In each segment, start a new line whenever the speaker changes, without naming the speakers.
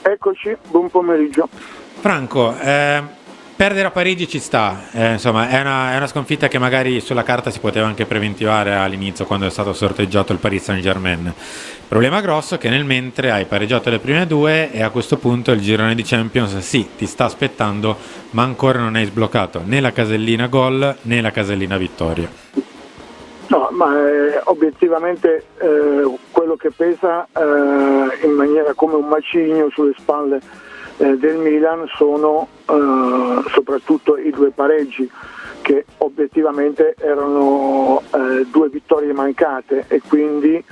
Eccoci, buon pomeriggio.
Franco, perdere a Parigi ci sta, insomma è una sconfitta che magari sulla carta si poteva anche preventivare all'inizio quando è stato sorteggiato il Paris Saint-Germain. Il problema grosso è che nel mentre hai pareggiato le prime due e a questo punto il girone di Champions sì, ti sta aspettando, ma ancora non hai sbloccato né la casellina gol né la casellina vittoria.
No, ma obiettivamente quello che pesa in maniera come un macigno sulle spalle del Milan sono soprattutto i due pareggi, che obiettivamente erano due vittorie mancate e quindi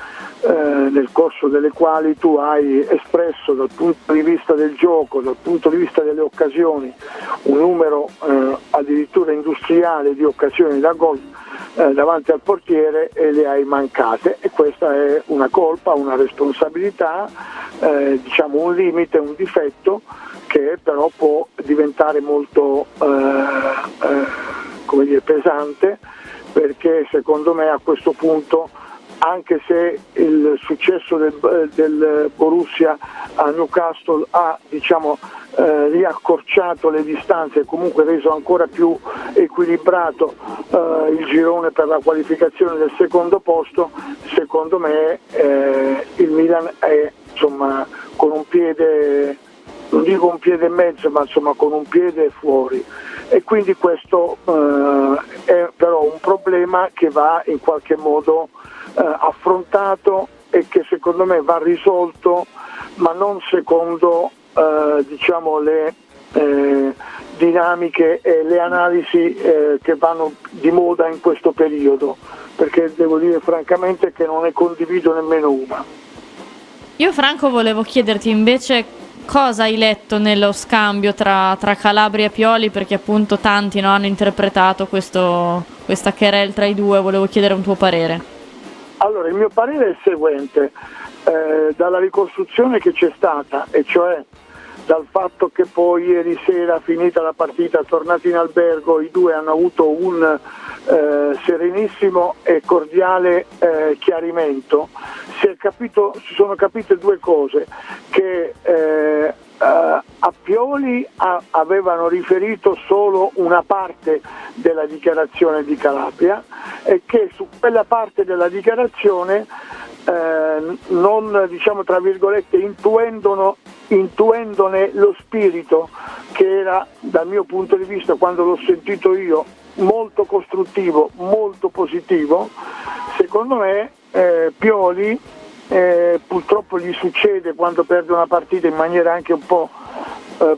nel corso delle quali tu hai espresso dal punto di vista del gioco, dal punto di vista delle occasioni, un numero addirittura industriale di occasioni da gol davanti al portiere e le hai mancate, e questa è una colpa, una responsabilità, diciamo un limite, un difetto che però può diventare molto come dire, pesante, perché secondo me a questo punto, anche se il successo del Borussia a Newcastle ha, diciamo, riaccorciato le distanze e comunque reso ancora più equilibrato il girone per la qualificazione del secondo posto, secondo me il Milan è, insomma, con un piede, non dico un piede e mezzo, ma insomma con un piede fuori, e quindi questo è però un problema che va in qualche modo affrontato e che secondo me va risolto, ma non secondo diciamo le dinamiche e le analisi che vanno di moda in questo periodo, perché devo dire francamente che non ne condivido nemmeno una.
Io, Franco, volevo chiederti invece cosa hai letto nello scambio tra Calabria e Pioli, perché appunto tanti, no, hanno interpretato questa querelle tra i due. Volevo chiedere un tuo parere.
Allora, il mio parere è il seguente: dalla ricostruzione che c'è stata, e cioè dal fatto che poi ieri sera, finita la partita, tornati in albergo, i due hanno avuto un serenissimo e cordiale chiarimento, si sono capite due cose: che a Pioli avevano riferito solo una parte della dichiarazione di Calabria e che su quella parte della dichiarazione non, diciamo tra virgolette, intuendone lo spirito, che era, dal mio punto di vista, quando l'ho sentito io, molto costruttivo, molto positivo. Secondo me Pioli purtroppo gli succede quando perde una partita in maniera anche un po'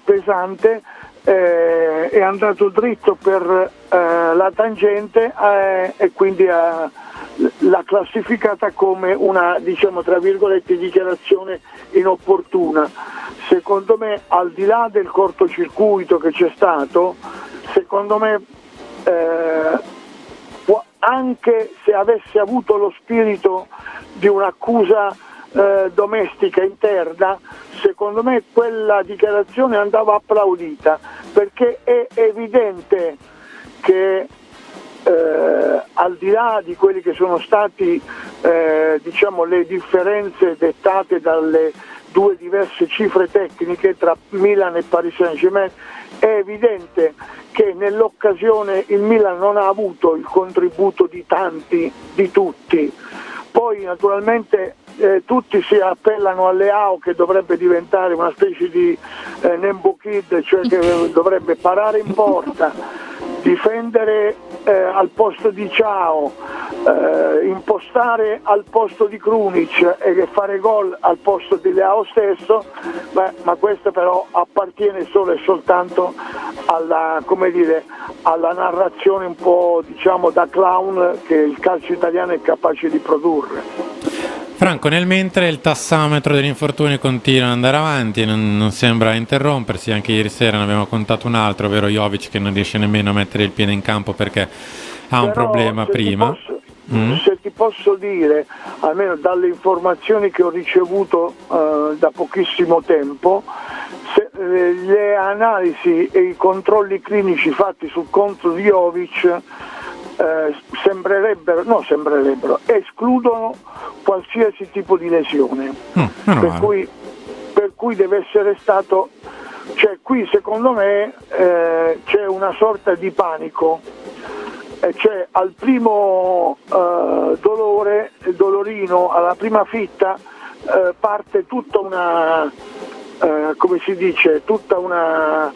pesante, è andato dritto per la tangente e quindi l'ha classificata come una, diciamo tra virgolette, dichiarazione inopportuna. Secondo me, al di là del cortocircuito che c'è stato, secondo me anche se avesse avuto lo spirito di un'accusa domestica interna, secondo me quella dichiarazione andava applaudita, perché è evidente che al di là di quelli che sono stati diciamo le differenze dettate dalle due diverse cifre tecniche tra Milan e Paris Saint-Germain, è evidente che nell'occasione il Milan non ha avuto il contributo di tanti, di tutti. Poi naturalmente tutti si appellano alle AO, che dovrebbe diventare una specie di Nembo Kid, cioè che dovrebbe parare in porta, difendere al posto di Ciao, impostare al posto di Krunic e fare gol al posto di Leao stesso, ma questo però appartiene solo e soltanto alla, come dire, alla narrazione un po', diciamo, da clown che il calcio italiano è capace di produrre.
Franco, nel mentre il tassametro degli infortuni continua ad andare avanti e non sembra interrompersi. Anche ieri sera ne abbiamo contato un altro, ovvero Jovic, che non riesce nemmeno a mettere il piede in campo perché ha un problema prima.
Se ti posso dire, almeno dalle informazioni che ho ricevuto da pochissimo tempo, le analisi e i controlli clinici fatti sul conto di Jovic escludono qualsiasi tipo di lesione, per cui deve essere stato, cioè qui secondo me c'è una sorta di panico, cioè al primo dolorino, alla prima fitta parte tutta una come si dice, tutta un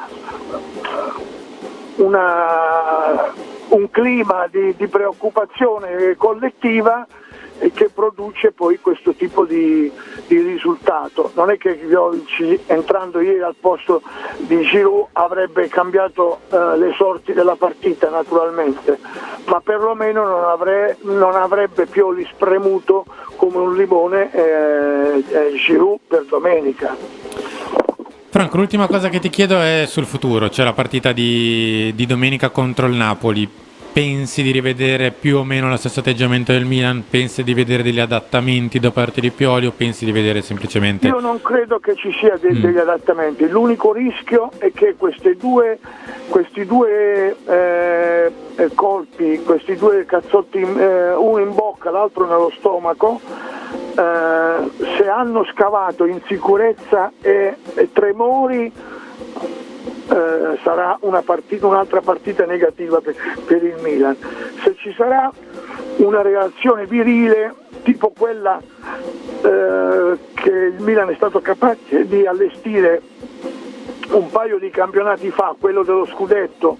clima di preoccupazione collettiva che produce poi questo tipo di risultato. Non è che Jovic, entrando ieri al posto di Giroud, avrebbe cambiato le sorti della partita naturalmente, ma perlomeno non avrebbe Pioli spremuto come un limone Giroud per domenica.
Franco, l'ultima cosa che ti chiedo è sul futuro, cioè la partita di domenica contro il Napoli. Pensi di rivedere più o meno lo stesso atteggiamento del Milan? Pensi di vedere degli adattamenti da parte di Pioli o pensi di vedere semplicemente...
Io non credo che ci sia degli adattamenti. L'unico rischio è che questi due colpi, questi due cazzotti, uno in bocca, l'altro nello stomaco, se hanno scavato insicurezza e tremori, sarà un'altra partita negativa per il Milan. Se ci sarà una reazione virile tipo quella che il Milan è stato capace di allestire un paio di campionati fa, quello dello scudetto,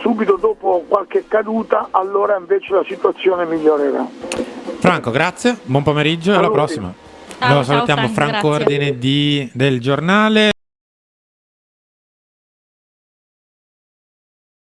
subito dopo qualche caduta, allora invece la situazione migliorerà.
Franco, grazie, buon pomeriggio e alla prossima.
Ciao,
Salutiamo
Frank,
Franco
grazie.
Ordine del Giornale.